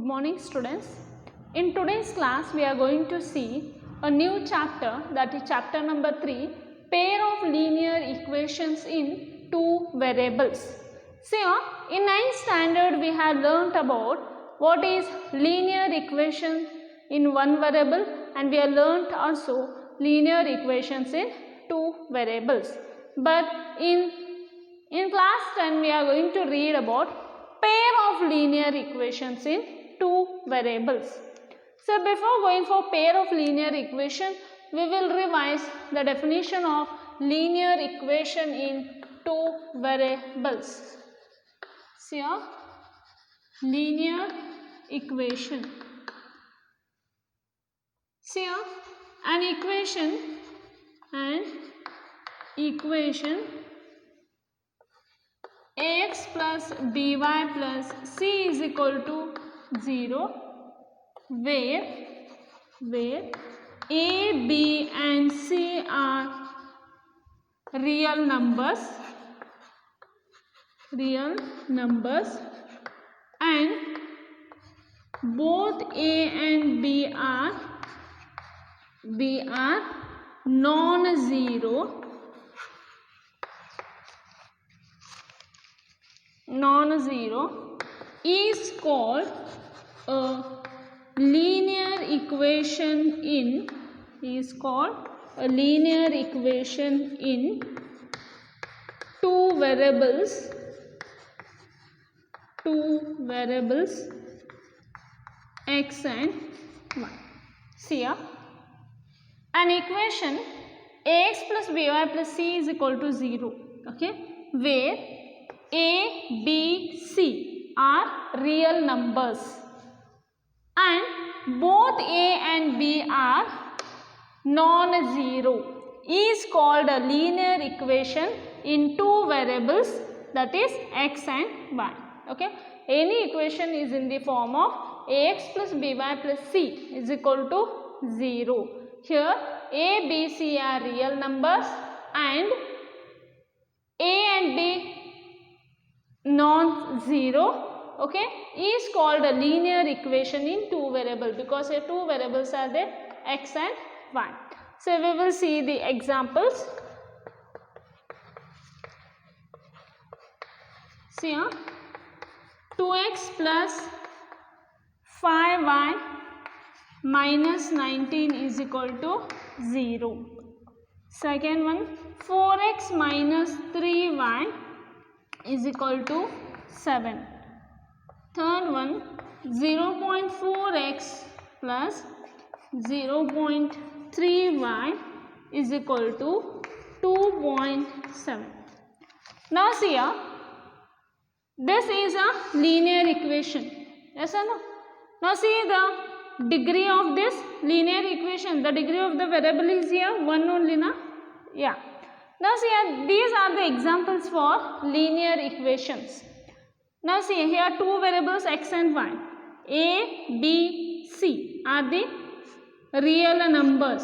Good morning students. In today's class we are going to see a new chapter, that is chapter number 3, pair of linear equations in two variables. See, in 9th standard we have learnt about what is linear equation in one variable, and we have learnt also linear equations in two variables. But in class 10 we are going to read about pair of linear equations in two variables. So before going for pair of linear equation, we will revise the definition of linear equation in two variables. See here, linear equation. See here, an equation ax plus by plus c is equal to 0, where a, b and c are real numbers and both a and b are non-zero is called a linear equation in two variables x and y. See here, an equation ax plus by plus c is equal to 0, okay, where a, b, c are real numbers and both a and b are non-zero is called a linear equation in two variables, that is x and y. Okay, any equation is in the form of ax plus by plus c is equal to 0. Here a, b, c are real numbers and a and b non-zero, okay, is called a linear equation in two variables, because here two variables are there, x and y. So we will see the examples. See here, 2x plus 5y minus 19 is equal to 0. Second one, 4x minus 3y is equal to 7. Third one, 0.4x plus 0.3y is equal to 2.7. Now see here, this is a linear equation, yes or no? Now see the degree of this linear equation, the degree of the variable is here 1 only, na? Yeah. Now see here, these are the examples for linear equations. Now see here, two variables x and y, a, b, c are the real numbers,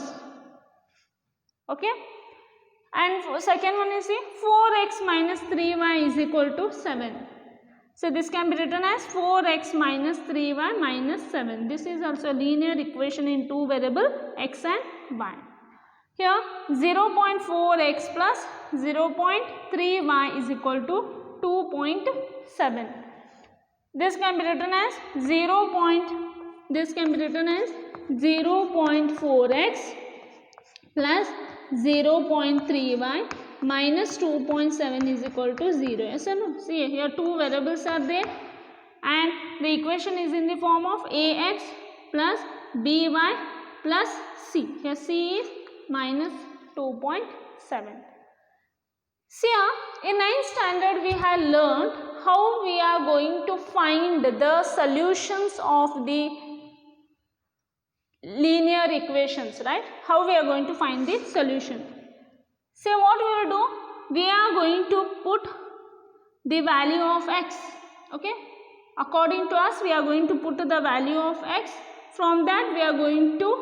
okay, and second one is 4x minus 3y is equal to 7. So this can be written as 4x minus 3y minus 7. This is also a linear equation in two variable x and y. Here 0.4x plus 0.3y is equal to 2.7. This can be written as 0.4x plus 0.3y minus 2.7 is equal to 0. Yes or no? See here two variables are there and the equation is in the form of ax plus by plus c. Here c is minus 2.7. See here, in 9th standard we have learned how we are going to find the solutions of the linear equations, right? How we are going to find the solution. So what we will do, we are going to put the value of x, okay, according to us we are going to put the value of x, from that we are going to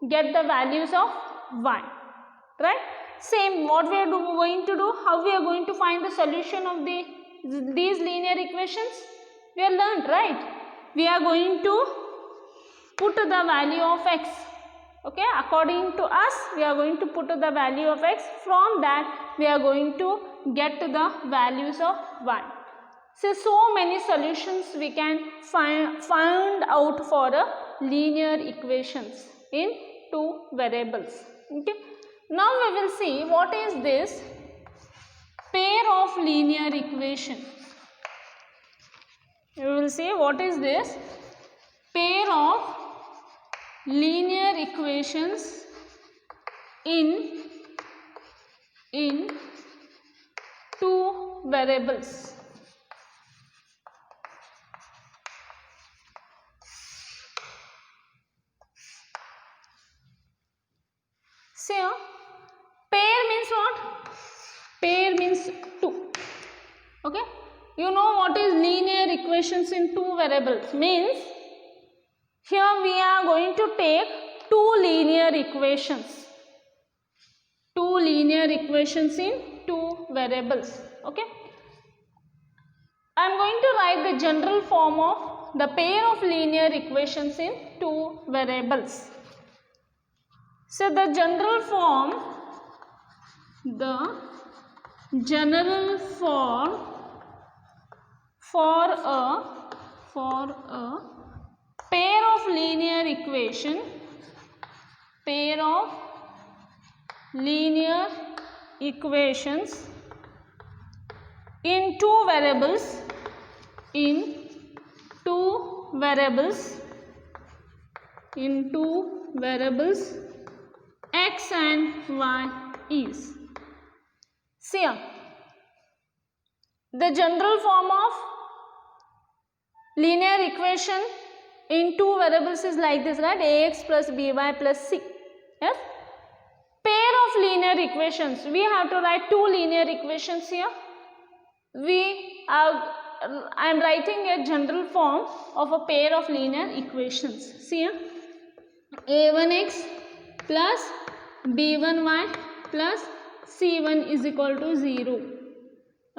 get the values of y, right? Same what we are going to do, how we are going to find the solution of these linear equations, we have learned, right? we are going to put the value of x. Okay, according to us, we are going to put the value of x. From that, we are going to get the values of y. So many solutions we can find out for linear equations in two variables. Okay. Now we will see what is this pair of linear equation. We will see what is this pair of linear equations in two variables. So, pair means what? Pair means two. Okay. You know what is linear equations in two variables means? Here we are going to take two linear equations. Two linear equations in two variables. Okay. I am going to write the general form of the pair of linear equations in two variables. So the general form for a pair of linear equations in two variables x and y is. See here, the general form of linear equation in two variables is like this, right? Ax plus by plus c. Yes. Pair of linear equations. We have to write two linear equations here. I am writing a general form of a pair of linear equations. See here, a1x plus b1y plus c1 is equal to 0.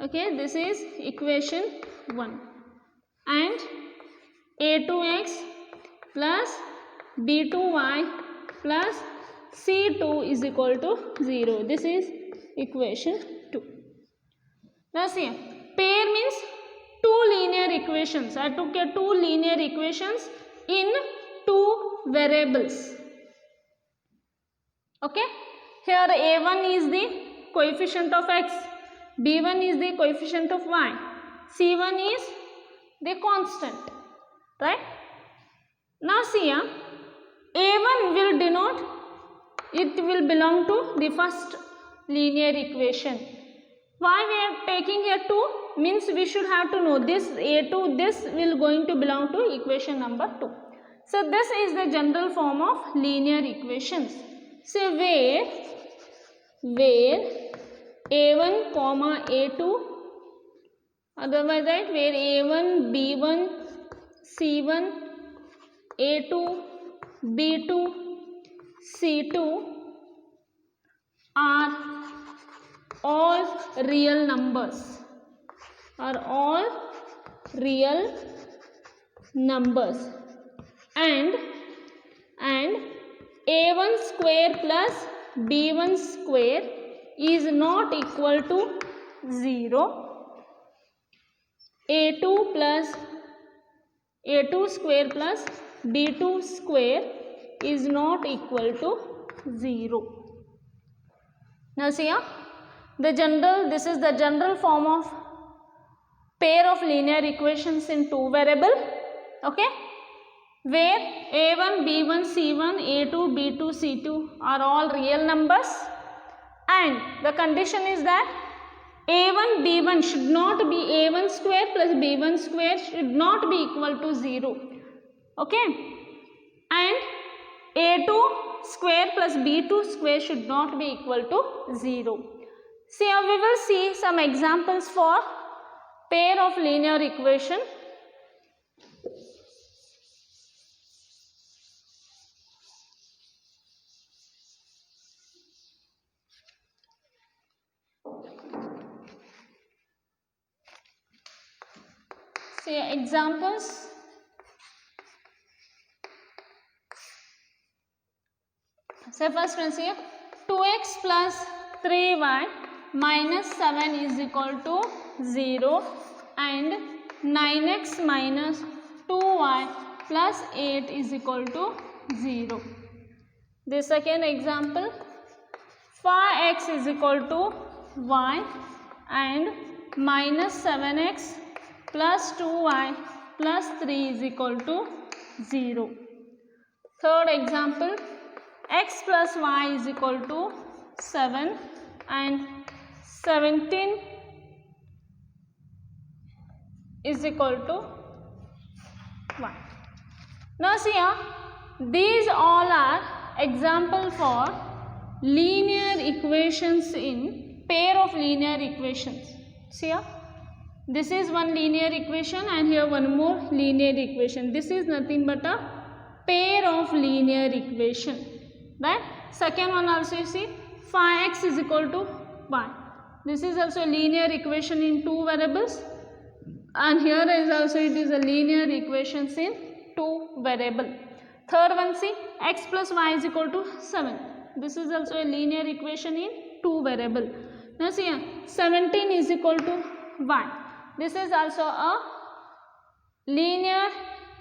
Okay, this is equation 1. And a2x plus b2y plus c2 is equal to 0. This is equation 2. Now see, pair means two linear equations. I took a two linear equations in two variables. Okay. Here a1 is the coefficient of x, b1 is the coefficient of y, c1 is the constant, right? Now see here, a1 will denote, it will belong to the first linear equation. Why we are taking here 2 means we should have to know this a2, this will going to belong to equation number 2. So this is the general form of linear equations. So where a1 comma a2, otherwise right, where a1 b1 c1 a2 b2 c2 are all real numbers, and a1 square plus b1 square is not equal to 0. a2 square plus b2 square is not equal to 0. Now see here, this is the general form of pair of linear equations in two variable. Okay, where a1 b1 c1 a2 b2 c2 are all real numbers, and the condition is that a1 b1 should not be, a1 square plus b1 square should not be equal to 0. Okay, and a2 square plus b2 square should not be equal to 0. See, here we will see some examples for pair of linear equation. See examples. Say first one, see 2x plus 3y minus 7 is equal to 0 and 9x minus 2y plus 8 is equal to 0. The second example, 5x is equal to y and minus 7x plus 2y plus 3 is equal to 0. Third example, x plus y is equal to 7 and 17 is equal to 1. Now see here, these all are example for linear equations in pair of linear equations. See here, this is one linear equation and here one more linear equation. This is nothing but a pair of linear equation, right? Second one also you see 5x is equal to y. This is also a linear equation in two variables, and here is also it is a linear equations in two variable. Third one, see x plus y is equal to 7. This is also a linear equation in two variable. Now see here, 17 is equal to y. This is also a linear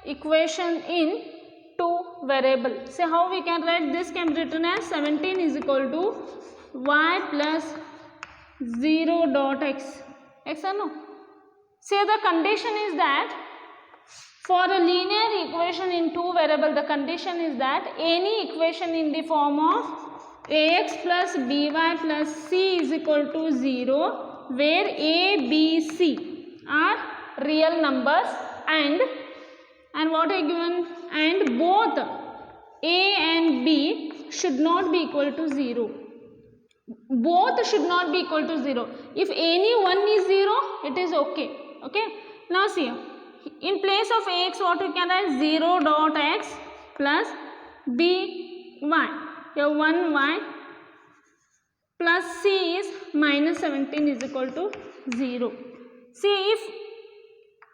equation in two variable. So how we can write this? Can be written as 17 is equal to y plus 0 dot x. X or no? Say the condition is that for a linear equation in two variable, the condition is that any equation in the form of ax plus by plus c is equal to 0, where a, b, c are real numbers and what are given, and both a and b should not be equal to 0. Both should not be equal to 0. If any one is 0, it is okay. Okay. Now see, in place of ax, what we can write? 0 dot x plus by. Here 1y plus c is minus 17 is equal to 0. See, if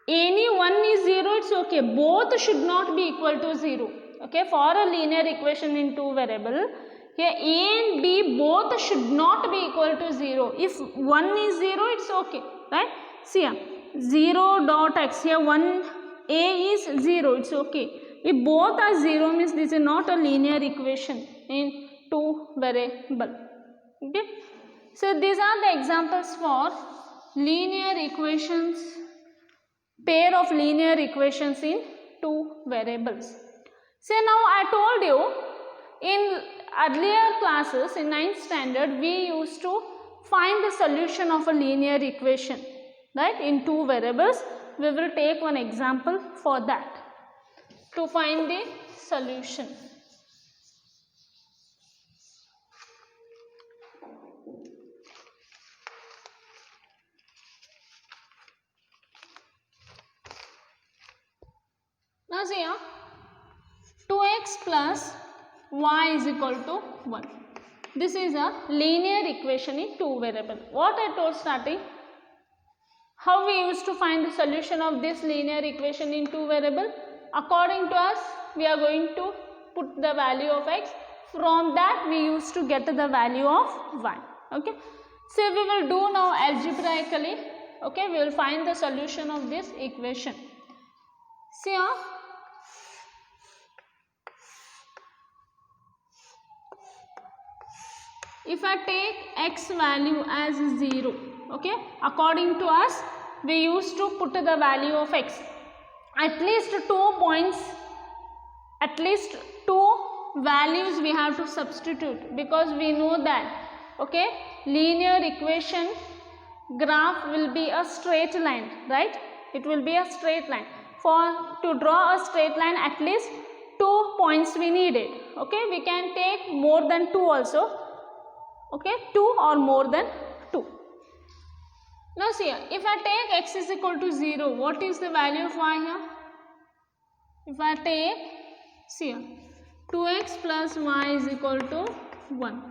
any one is 0, it's okay. Both should not be equal to 0. Okay. For a linear equation in two variable, here a and b both should not be equal to 0. If one is 0, it's okay, right? See here, 0 dot x, here 1 a is 0, it's okay. If both are 0 means this is not a linear equation in two variable. Okay. So these are the examples for linear equations, pair of linear equations in two variables. So now I told you in earlier classes in 9th standard we used to find the solution of a linear equation, right, in two variables. We will take one example for that to find the solution. Now see here, 2x plus y is equal to 1. This is a linear equation in two variable. What I told starting, how we used to find the solution of this linear equation in two variable? According to us, we are going to put the value of x. From that we used to get the value of y. Okay. So we will do now algebraically. Okay. We will find the solution of this equation. See here, if I take x value as 0, okay, according to us, we used to put the value of x. At least 2 points, at least 2 values we have to substitute, because we know that, okay, linear equation graph will be a straight line, right? It will be a straight line. To draw a straight line, at least 2 points we needed. Okay, we can take more than 2 also. Okay, 2 or more than 2. Now see here, if I take x is equal to 0, what is the value of y here? If I take, see here, 2x plus y is equal to 1.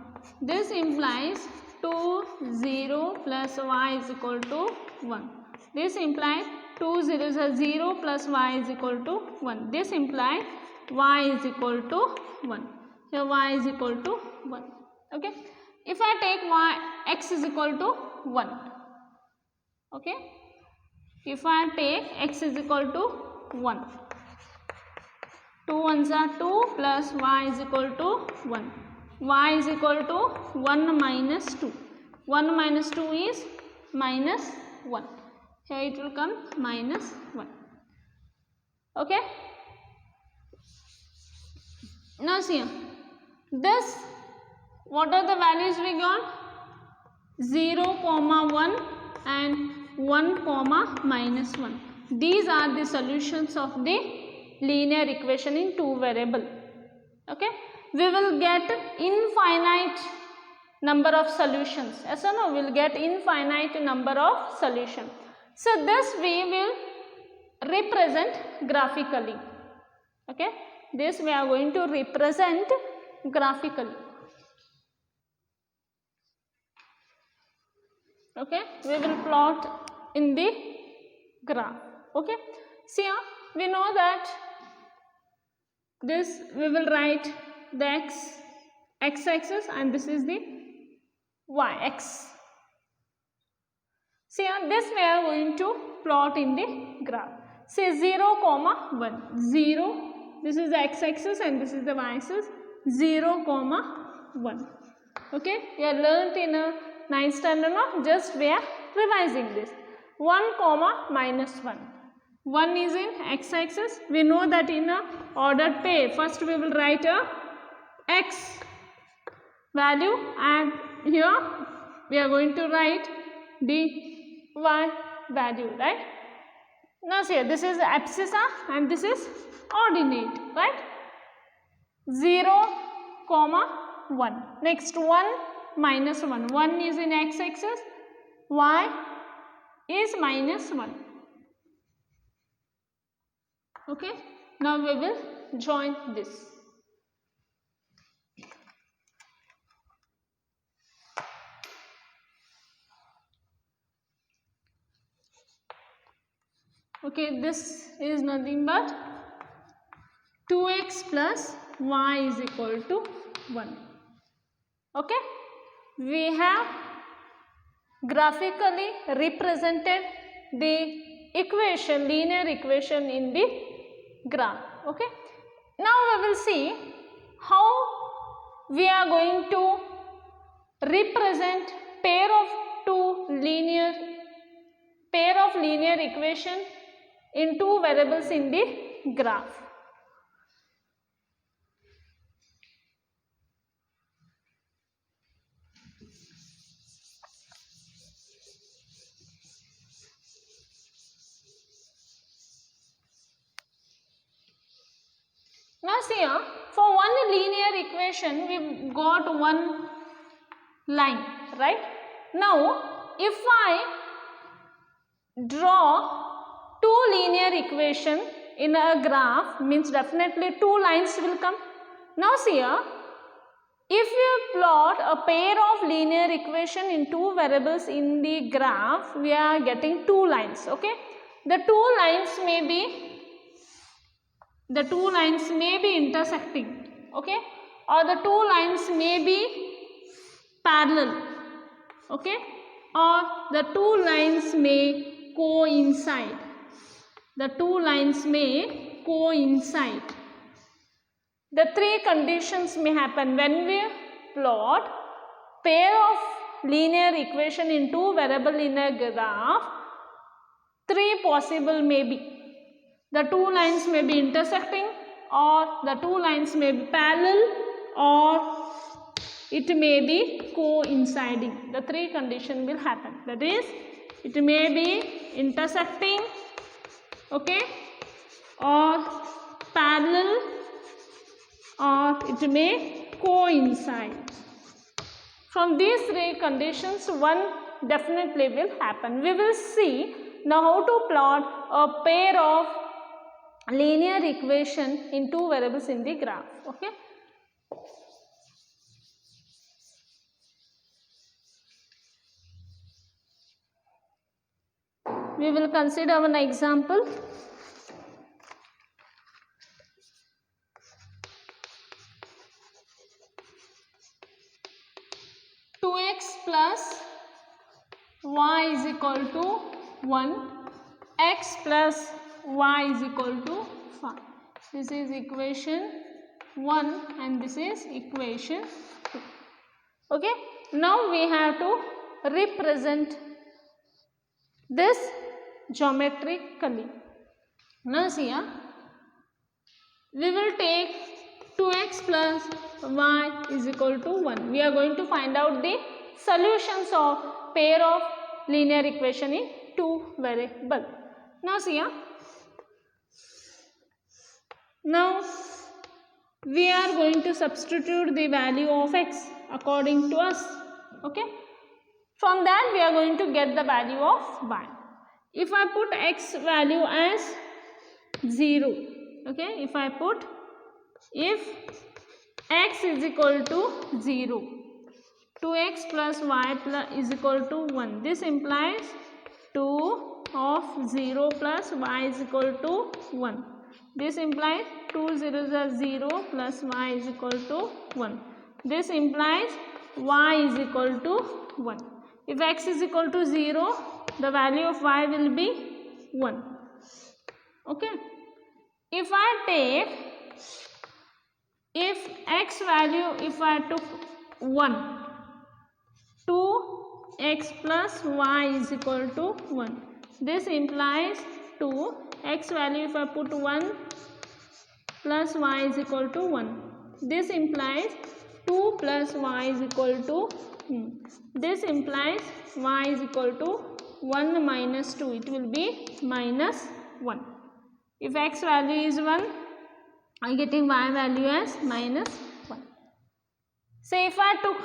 This implies 2, 0 plus y is equal to 1. This implies 2 zeros are 0 plus y is equal to 1. This implies y is equal to 1. here y is equal to 1. Okay, if I take x is equal to 1, okay, if I take x is equal to 1, 2 ones are 2 plus y is equal to 1. Y is equal to 1 minus 2. 1 minus 2 is minus 1. Here it will come minus 1. Okay. Now see here. This, what are the values we got? 0, 1 and 1, minus 1. These are the solutions of the linear equation in two variable. Okay, we will get infinite number of solutions. Yes or no? We will get infinite number of solutions. So this we will represent graphically. Okay, this we are going to represent graphically. Okay, we will plot in the graph. Okay, see here, we know that this we will write the x-axis and this is the y-x. See here, this we are going to plot in the graph. Say 0, 1, 0, this is the x-axis and this is the y-axis, 0, 1. Okay, you have learnt in a 9th standard, no? Just we are revising this. 1, minus 1. 1 is in x-axis. We know that in a ordered pair, first we will write a x value and here we are going to write the y value, right? Now see, this is abscissa and this is ordinate, right? 0, 1. Next 1 minus 1. 1 is in x-axis, y is minus 1. Okay, now we will join this. Okay, this is nothing but 2x plus y is equal to 1. Okay, we have graphically represented the equation, linear equation in the graph. Okay, now we will see how we are going to represent pair of linear equation in two variables in the graph. Now see here, for one linear equation we got one line, right? Now if I draw two linear equation in a graph, means definitely two lines will come. Now see here, if you plot a pair of linear equation in two variables in the graph, we are getting two lines. Okay, the two lines may be intersecting, okay, or the two lines may be parallel, okay, or the two lines may coincide. The two lines may coincide. The three conditions may happen when we plot pair of linear equation in two variable in a graph. Three possible may be. The two lines may be intersecting, or the two lines may be parallel, or it may be coinciding. The three conditions will happen. That is, it may be intersecting, okay, or parallel, or it may coincide. From these three conditions, one definitely will happen. We will see now how to plot a pair of linear equation in two variables in the graph. Okay. We will consider one example. plus y is equal to 1, x plus y is equal to 5. This is equation 1 and this is equation 2. Okay, now we have to represent this geometrically. Now see here, we will take 2x plus y is equal to 1. We are going to find out the solutions of pair of linear equation in two variable. Now see here, now we are going to substitute the value of x according to us. Okay, from that we are going to get the value of y. If I put x value as 0, okay, if x is equal to 0, 2x plus y plus is equal to 1. This implies 2 of 0 plus y is equal to 1. This implies 2 zeros are 0 plus y is equal to 1. This implies y is equal to 1. If x is equal to 0, the value of y will be 1. Okay. If x value, if I took 1, 2x plus y is equal to 1. This implies 2. X value, if I put 1 plus y is equal to 1. This implies 2 plus y is equal to this implies y is equal to 1 minus 2. It will be minus 1. If x value is 1, I am getting y value as minus 1. Say if I took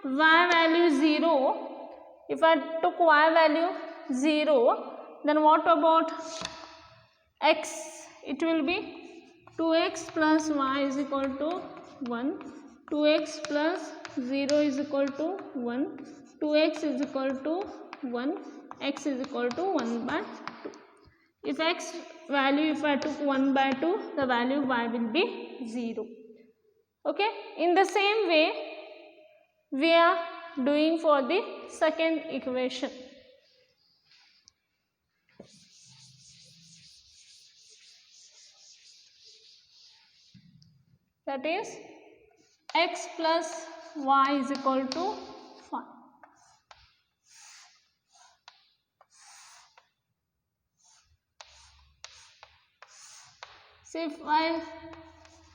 y value 0, if I took y value 0, then what about x? It will be 2x plus y is equal to 1, 2x plus 0 is equal to 1, 2x is equal to 1, x is equal to 1 by 2. If x value, if I took 1 by 2, the value y will be 0. Okay. In the same way, we are doing for the second equation. That is x plus y is equal to 5. So if I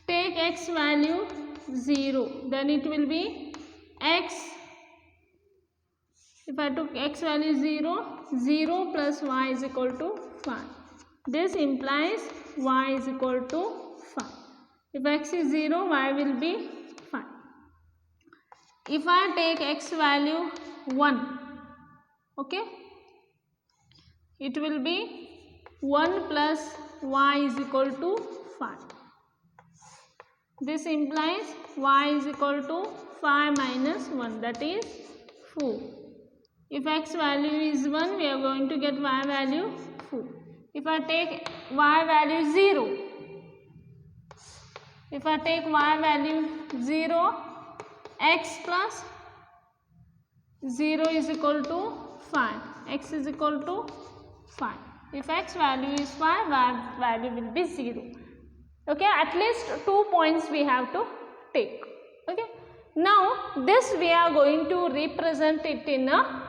take x value 0, then it will be x. If I took x value 0, 0 plus y is equal to 5. This implies y is equal to 5. If x is 0, y will be 5. If I take x value 1, okay, it will be 1 plus y is equal to 5. This implies y is equal to 5 minus 1, that is 4. If x value is 1, we are going to get y value 4. If I take y value 0, if I take y value 0, x plus 0 is equal to 5. X is equal to 5. If x value is 5, y value will be 0. Okay, at least 2 points we have to take. Okay, now this we are going to represent it in a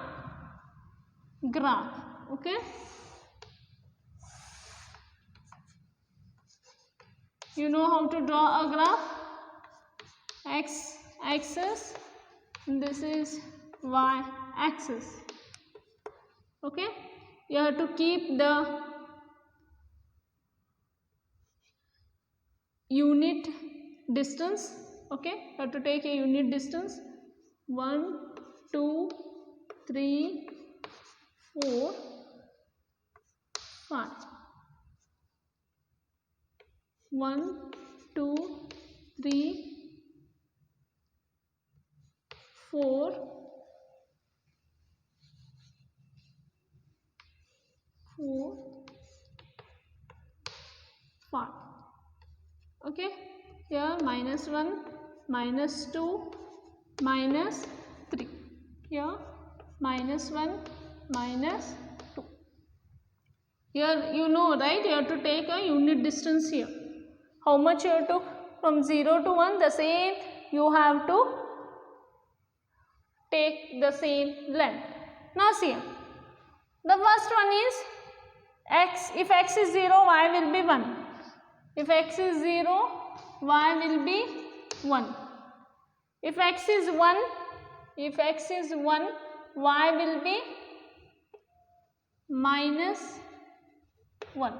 graph. Okay, you know how to draw a graph. X axis, this is y axis. Okay, you have to keep the unit distance. Okay, you have to take a unit distance. 1, 2, 3, 4, 5. 1, 2, 3, 4, 5. Okay, here minus 1, minus 2, minus 3. here -1 -2. Here you know, right, you have to take a unit distance here. How much you have to, from 0 to 1, the same you have to take the same length. Now see, the first one is x. If x is 0, y will be 1. If x is 0, y will be 1. If x is 1, y will be -1.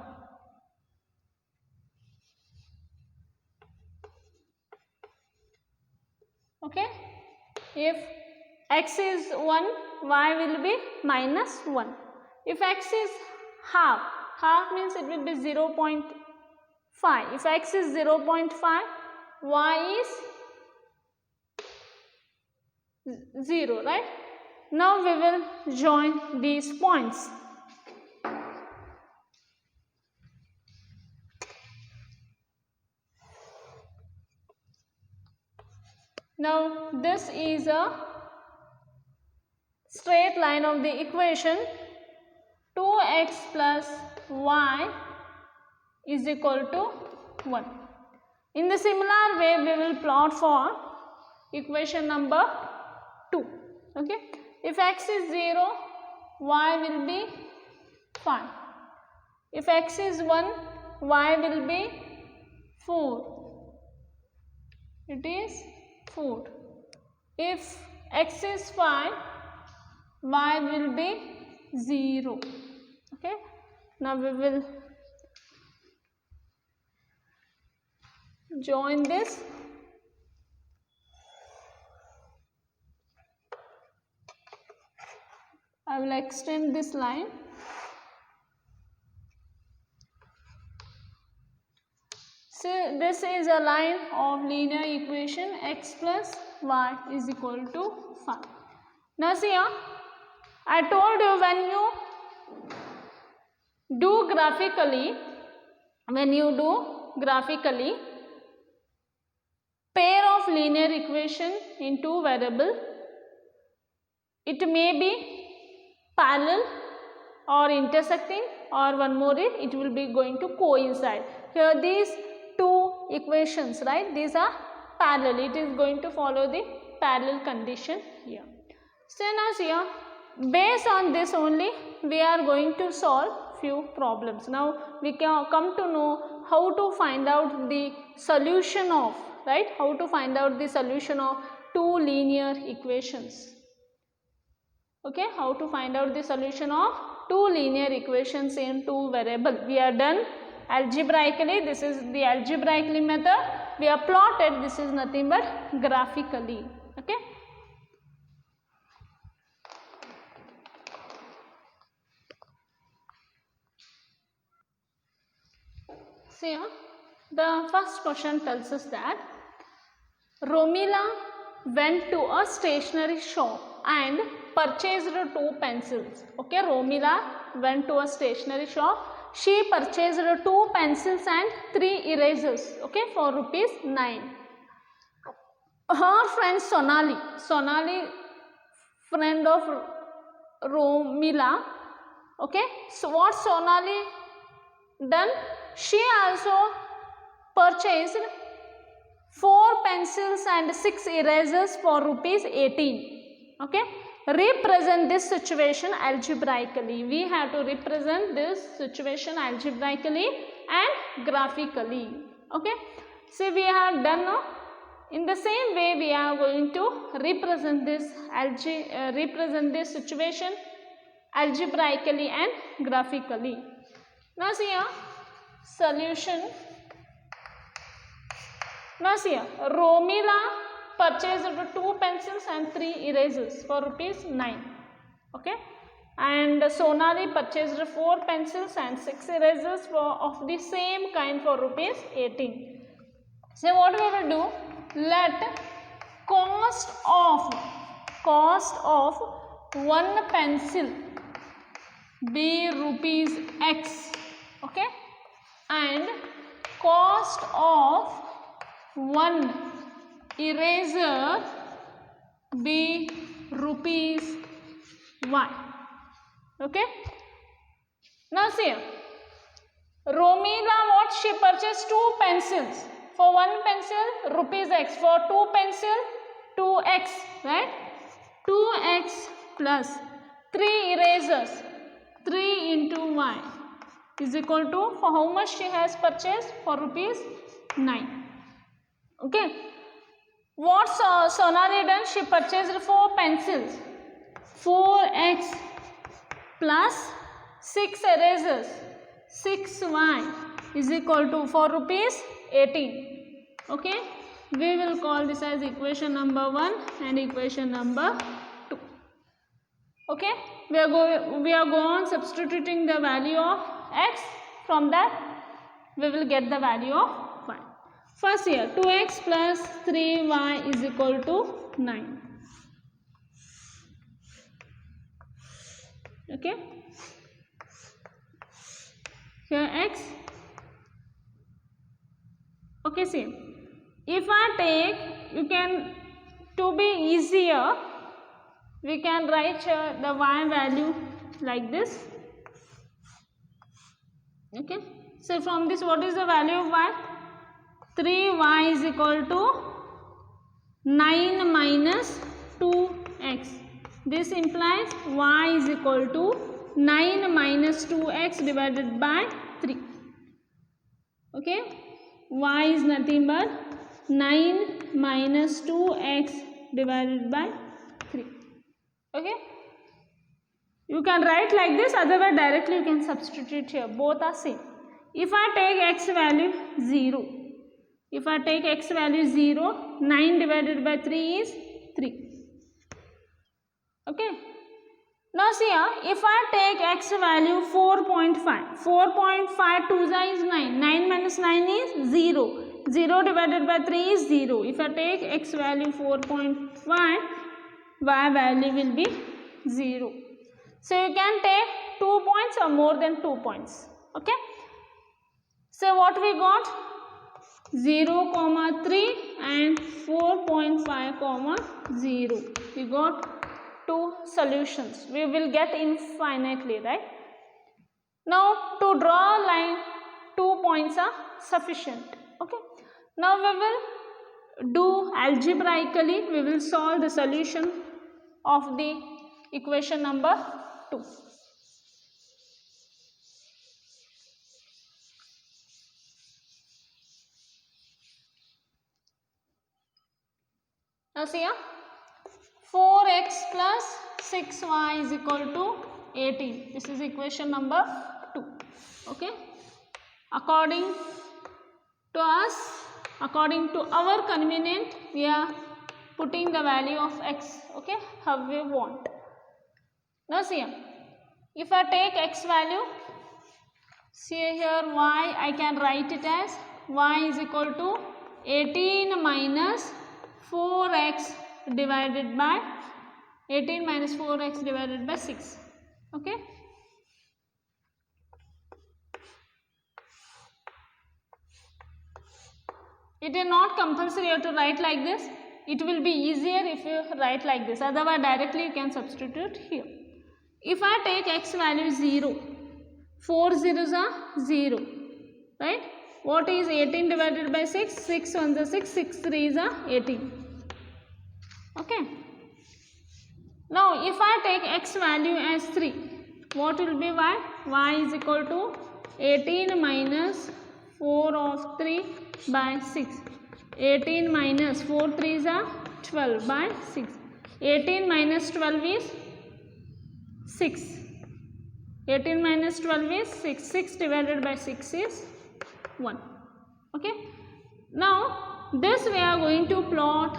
Okay, if x is 1, y will be -1. If x is half means it will be 0.5. If x is 0.5, y is 0, right? Now we will join these points. Now this is a straight line of the equation 2x plus y is equal to 1. In the similar way, we will plot for equation number 2. Okay, if x is 0, y will be 5. If x is 1, y will be 4. It is 4. If x is 5, y will be 0. Okay, now we will join this. I will extend this line. So this is a line of linear equation x plus y is equal to 5. Now see here, I told you when you do graphically, pair of linear equation in two variable, it may be parallel or intersecting, or one more it will be going to coincide. Here these two equations, right, these are parallel, it is going to follow the parallel condition here. So now here, based on this only we are going to solve few problems. Now we can come to know how to find out the solution of, right, how to find out the solution of two linear equations. Okay, how to find out the solution of two linear equations in two variable. We are done algebraically, this is the algebraically method. We are plotted, this is nothing but graphically. Okay. See, the first question tells us that Romila went to a stationery shop and purchased two pencils. Okay, Romila went to a stationery shop. She purchased two pencils and 3 erasers. Okay, for ₹9. Her friend Sonali, friend of Romila. Okay, so what Sonali done? She also purchased 4 pencils and 6 erasers for ₹18. Okay, represent this situation algebraically. We have to represent this situation algebraically and graphically. Okay, so we have done now. In the same way we are going to represent this situation algebraically and graphically. Now see here, solution. Now see here, Romila purchased 2 pencils and 3 erasers for ₹9. Okay, and Sonali purchased 4 pencils and 6 erasers of the same kind for ₹18. So what we will do? Let cost of one pencil be ₹X. Okay, and cost of one eraser be rupees y. Okay. Now see, Romila, what she purchased? 2 pencils. For 1 pencil, rupees x. For 2 pencil, 2x, right? 2x plus 3 erasers, 3 into y is equal to, for how much she has purchased? For rupees 9. Okay. What Sonali done? She purchased 4 pencils. 4x plus 6 erasers, 6y is equal to, for rupees 18. Okay. We will call this as equation number 1 and equation number 2. Okay. We are go on substituting the value of x. From that we will get the value of y. First here, 2x plus 3y is equal to 9. Okay. Here x. Okay, see, if I take, you can, to be easier, we can write the y value like this. Okay. So from this, what is the value of y? 3y is equal to 9 minus 2x. This implies y is equal to 9 minus 2x divided by 3. Okay. Y is nothing but 9 minus 2x divided by 3. Okay. You can write like this, otherwise directly you can substitute here. Both are same. If I take x value 0, if I take x value 0, 9 divided by 3 is 3. Okay. Now see here, if I take x value 4.5, 4.5 2 is 9, 9 minus 9 is 0, 0 divided by 3 is 0. If I take x value 4.5, y value will be 0. So you can take 2 points or more than 2 points. Okay. So what we got? 0, 3 and 4.5, 0. We got 2 solutions. We will get infinitely, right? Now to draw a line, 2 points are sufficient. Okay. Now we will do algebraically, we will solve the solution of the equation number 2. Now see here, 4x plus 6y is equal to 18. This is equation number 2. Okay. According to us, according to our convenient, we are putting the value of x. Okay. How we want. Now see here, if I take x value, see here y, I can write it as y is equal to 18 minus 4x divided by 18 minus 4x divided by 6. Okay. It is not compulsory you have to write like this. It will be easier if you write like this. Otherwise directly you can substitute here. If I take x value 0, 4 zeros are 0, right? What is 18 divided by 6? 6 1s are 6, 6 3s are 18. Okay. Now if I take x value as 3, what will be y? Y is equal to 18 minus 4 of 3 by 6. 18 minus 4 3s are 12 by 6. 18 minus 12 is 6. 18 minus 12 is 6. 6 divided by 6 is 1. Okay. Now this we are going to plot.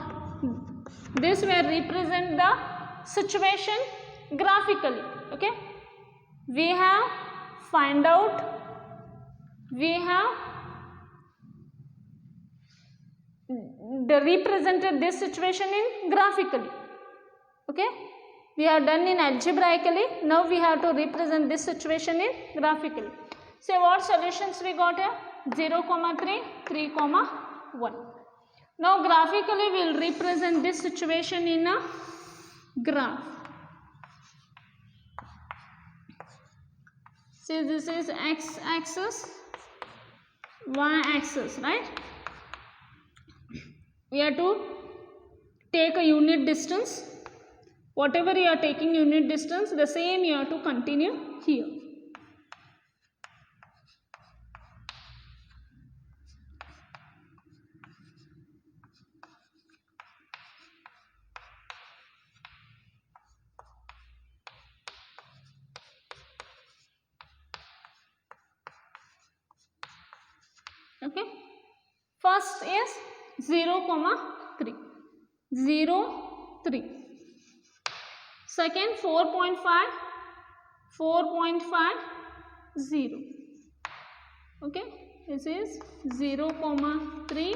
This will represent the situation graphically. Okay. We have find out. We have represented this situation in graphically. Okay. We have done in algebraically. Now we have to represent this situation in graphically. So what solutions we got here? 0, 3, 3, 1. Now graphically we will represent this situation in a graph. See, this is x axis, y axis, right? We have to take a unit distance. Whatever you are taking unit distance, the same you have to continue here. Okay, first is 0, 3, 0, 3. Second 4.5, 4.5, 0. Okay, this is 0, 3.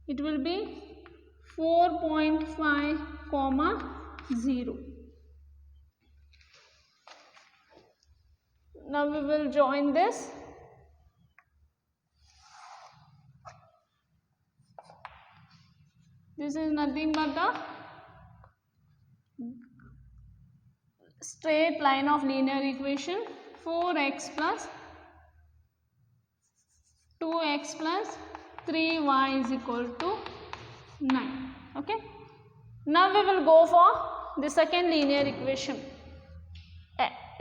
It will be 4.5, 0. Now we will join this. This is nothing but the straight line of linear equation. 4x plus 2x plus 3y is equal to 9. Okay. Now we will go for the second linear equation.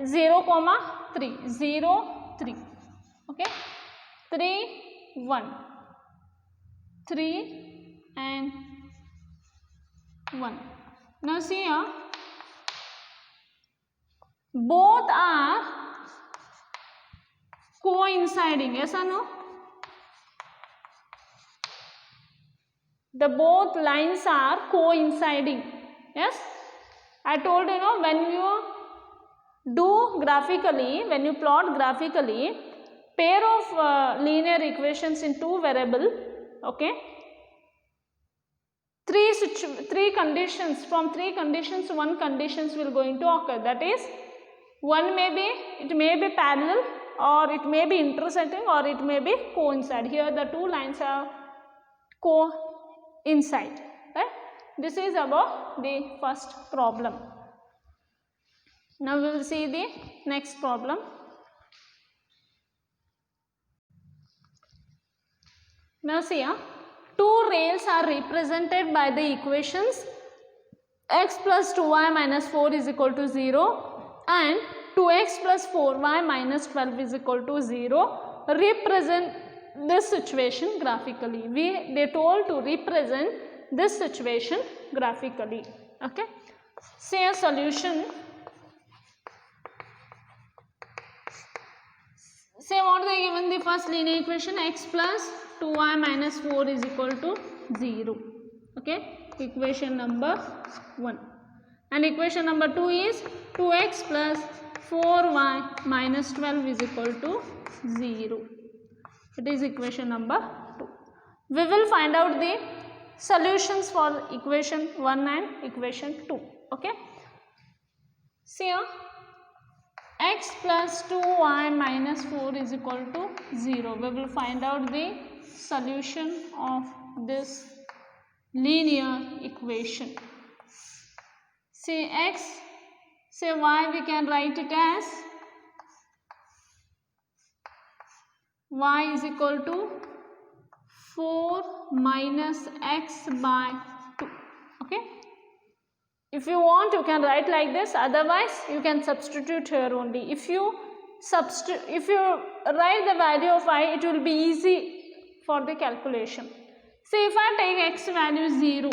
0, 3. 0, 3. Okay. 3, 1. 3 and 1. Now see here, both are coinciding, yes or no? The both lines are coinciding, yes? I told you, know, when you do graphically, when you plot graphically, pair of linear equations in two variable, okay? Three conditions, from three conditions, one conditions will going to occur. That is, one may be, it may be parallel, or it may be intersecting, or it may be coincide. Here the two lines are coincide, right? This is about the first problem. Now we will see the next problem. Now see here, two rails are represented by the equations x plus 2y minus 4 is equal to 0 and 2x plus 4y minus 12 is equal to 0. Represent this situation graphically. They told to represent this situation graphically. Okay. Say a solution. Say what they given the first linear equation, x plus 2y minus 4 is equal to 0. Okay, equation number 1. And equation number 2 is 2x plus 4y minus 12 is equal to 0. It is equation number 2. We will find out the solutions for equation 1 and equation 2. Okay. See here, x plus 2y minus 4 is equal to 0. We will find out the solution of this linear equation. Say x, say y, we can write it as y is equal to 4 minus x by 2. Okay. If you want, you can write like this. Otherwise, you can substitute here only. If you write the value of y, it will be easy for the calculation. Say if I take x value 0.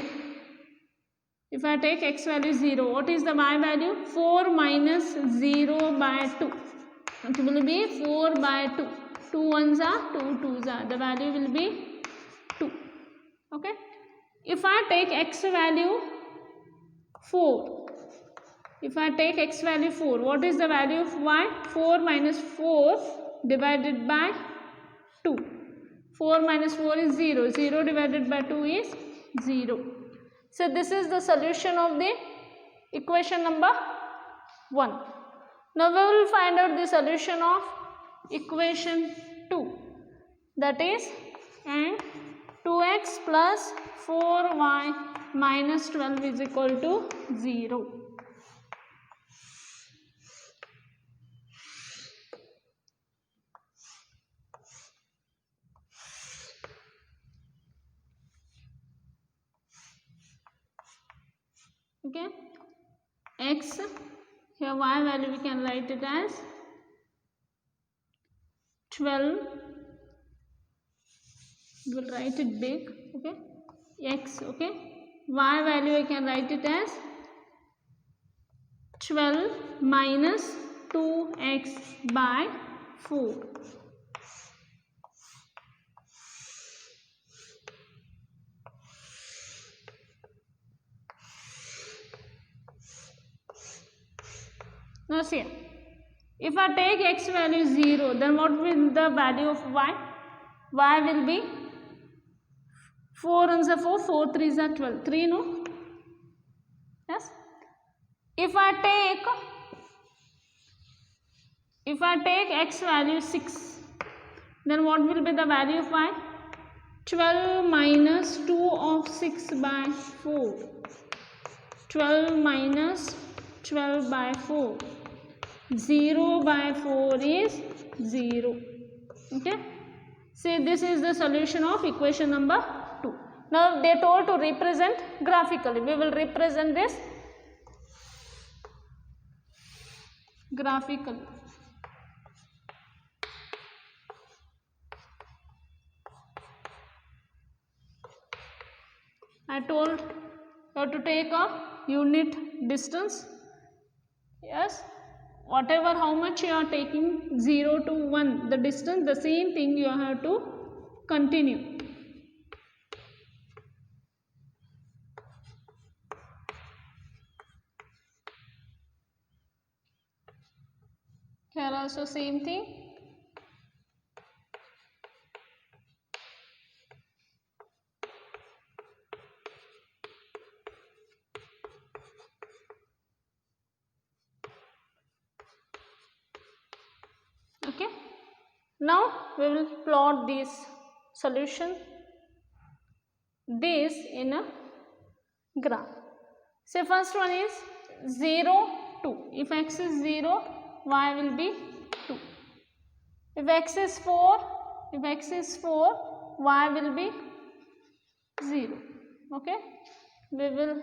If I take x value 0, what is the y value? 4 minus 0 by 2. It will be 4 by 2. 2 ones are 2 2s are. The value will be 2. Okay. If I take x value 4. If I take x value 4, what is the value of y? 4 minus 4 divided by 2. 4 minus 4 is 0. 0 divided by 2 is 0. So this is the solution of the equation number 1. Now we will find out the solution of equation 2. That is, and 2x plus 4y minus 12 is equal to 0. Okay, x, here y value we can write it as 12, we will write it big, okay, x, okay, y value I can write it as 12 minus 2x by 4. Now see, if I take x value 0, then what will the value of y? Y will be 4 ones are 4, 4 3s are 12, 3 no? Yes. If I take x value 6, then what will be the value of y? 12 minus 2 of 6 by 4. 12 minus 12 by 4. 0 by 4 is 0. Okay. See, this is the solution of equation number 2. Now they told to represent graphically. We will represent this graphically. I told you have to take a unit distance. Yes, whatever how much you are taking 0 to 1 the distance, the same thing you have to continue. Here also same thing. Okay. Now we will plot this solution, this in a graph. So first one is 0, 2. If x is 0, y will be 2. If x is 4, y will be 0. Okay. We will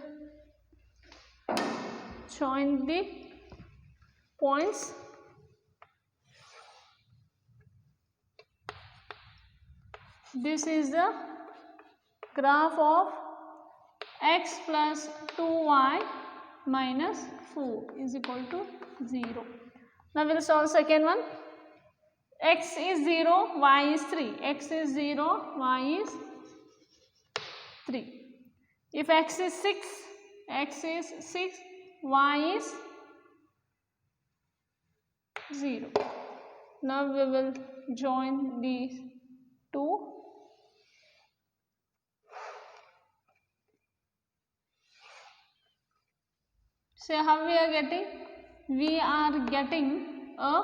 join the points. This is the graph of x plus 2y minus 4 is equal to 0. Now we will solve second one. X is 0, y is 3. X is 0, y is 3. If x is 6, y is 0. Now we will join these two. So how we are getting? We are getting a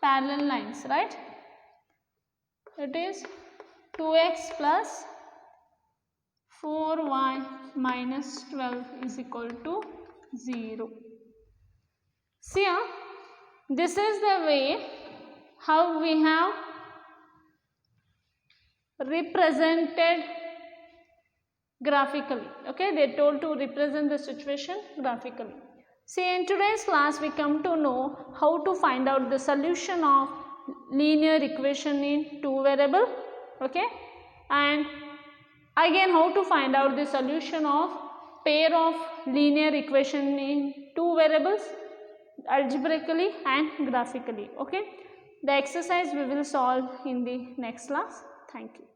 parallel lines, right? It is 2x plus 4y minus 12 is equal to 0. See, this is the way how we have represented graphically. Okay, they told to represent the situation graphically. See, in today's class we come to know how to find out the solution of linear equation in two variable. Okay, and again how to find out the solution of pair of linear equation in two variables algebraically and graphically. Okay, the exercise we will solve in the next class. Thank you.